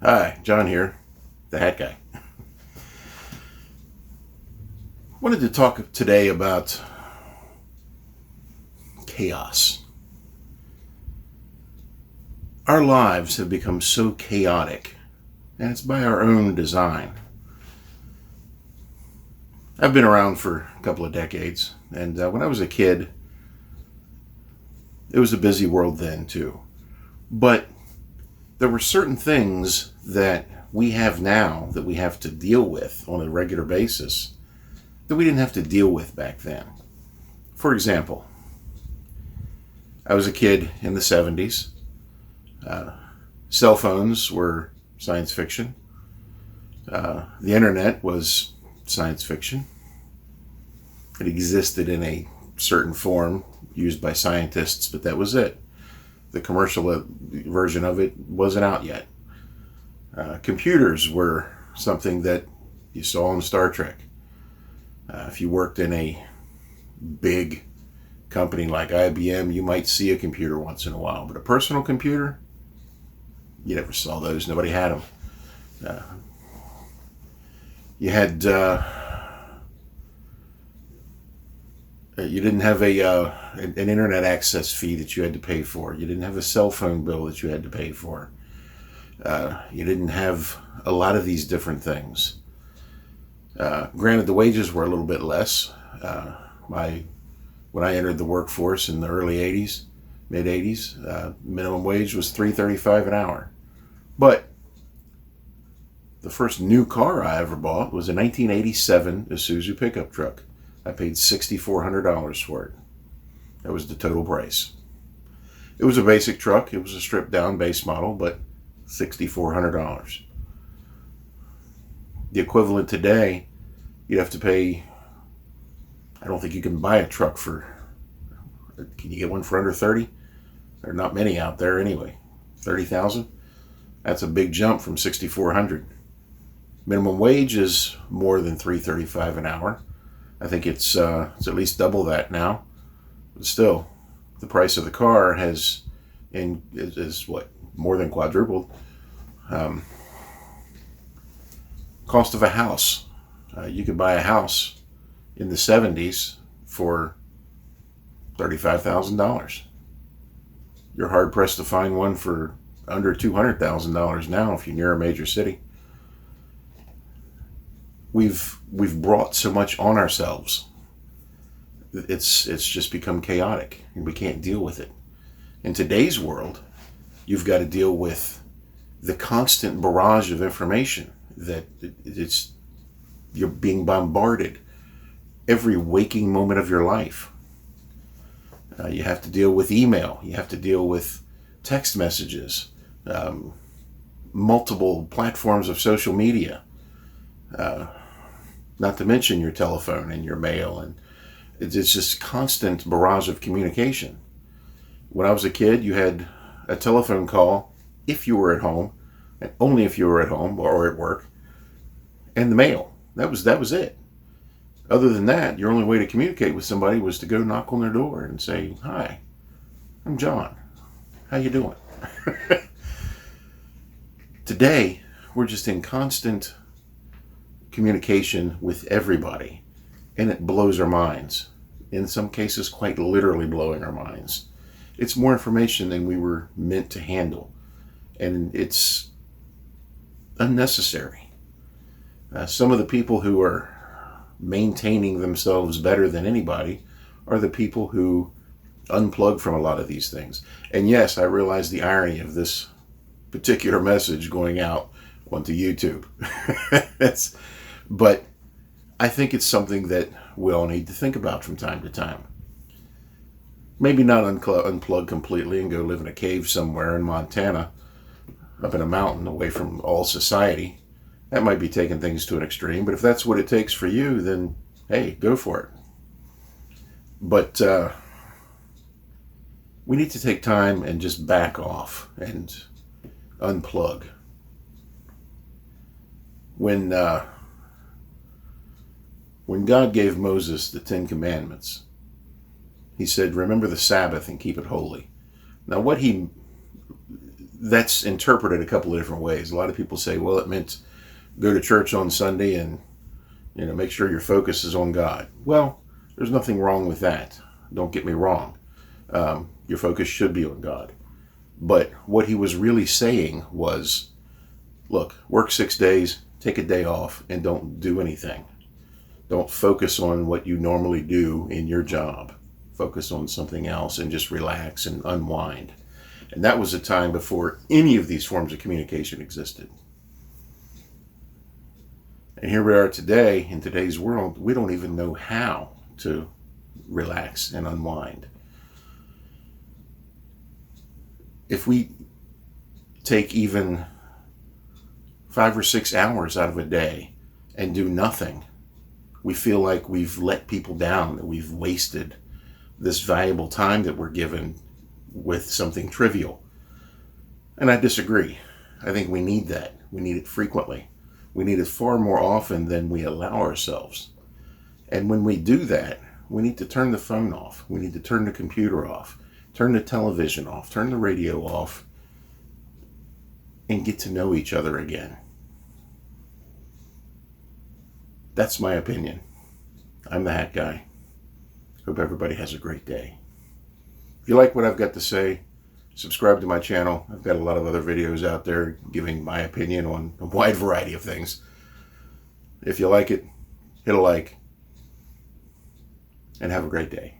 Hi, John here, the hat guy. Wanted to talk today about chaos. Our lives have become so chaotic, and it's by our own design. I've been around for a couple of decades, and when I was a kid, it was a busy world then too. But there were certain things that we have now that we have to deal with on a regular basis that we didn't have to deal with back then. For example, I was a kid in the 70s. Cell phones were science fiction. The internet was science fiction. It existed in a certain form used by scientists, but that was it. The commercial version of it wasn't out yet. Computers were something that you saw on Star Trek. If you worked in a big company like IBM, you might see a computer once in a while, but a personal computer, you never saw those. Nobody had them. You had you didn't have an internet access fee that you had to pay for. You didn't have a cell phone bill that you had to pay for. You didn't have a lot of these different things. Granted, the wages were a little bit less. When I entered the workforce in the early 80s, mid 80s, minimum wage was $3.35 an hour. But the first new car I ever bought was a 1987 Isuzu pickup truck. I paid $6,400 for it. That was the total price. It was a basic truck. It was a stripped down base model, but $6,400. The equivalent today, you'd have to pay, I don't think you can buy a truck for, can you get one for under 30? There are not many out there anyway. 30,000? That's a big jump from 6,400. Minimum wage is more than $3.35 an hour. I think it's at least double that now. But still, the price of the car is what, more than quadrupled. Cost of a house. You could buy a house in the 70s for $35,000. You're hard pressed to find one for under $200,000 now if you're near a major city. We've brought so much on ourselves. It's just become chaotic, and we can't deal with it. In today's world, you've got to deal with the constant barrage of information that you're being bombarded every waking moment of your life. You have to deal with email. You have to deal with text messages, multiple platforms of social media, not to mention your telephone and your mail. And it's just constant barrage of communication. When I was a kid, you had a telephone call if you were at home, and only if you were at home or at work, and the mail. That was it. Other than that, your only way to communicate with somebody was to go knock on their door and say, "Hi, I'm John. How you doing?" Today, we're just in constant communication with everybody, and it blows our minds. In some cases, quite literally blowing our minds. It's more information than we were meant to handle, and it's unnecessary. Some of the people who are maintaining themselves better than anybody are the people who unplug from a lot of these things. And yes, I realize the irony of this particular message going out onto YouTube. But I think it's something that we all need to think about from time to time. Maybe not unplug completely and go live in a cave somewhere in Montana, up in a mountain away from all society. That might be taking things to an extreme, but if that's what it takes for you, then hey, go for it. But we need to take time and just back off and unplug. When God gave Moses the Ten Commandments, he said, "Remember the Sabbath and keep it holy." Now, that's interpreted a couple of different ways. A lot of people say, well, it meant go to church on Sunday and, make sure your focus is on God. Well, there's nothing wrong with that. Don't get me wrong. Your focus should be on God. But what he was really saying was, look, work 6 days, take a day off, and don't do anything. Don't focus on what you normally do in your job. Focus on something else and just relax and unwind. And that was a time before any of these forms of communication existed. And here we are today, in today's world, we don't even know how to relax and unwind. If we take even 5 or 6 hours out of a day and do nothing, we feel like we've let people down, that we've wasted this valuable time that we're given with something trivial. And I disagree. I think we need that. We need it frequently. We need it far more often than we allow ourselves. And when we do that, we need to turn the phone off. We need to turn the computer off, turn the television off, turn the radio off, and get to know each other again. That's my opinion. I'm the Hat Guy. Hope everybody has a great day. If you like what I've got to say, subscribe to my channel. I've got a lot of other videos out there giving my opinion on a wide variety of things. If you like it, hit a like, and have a great day.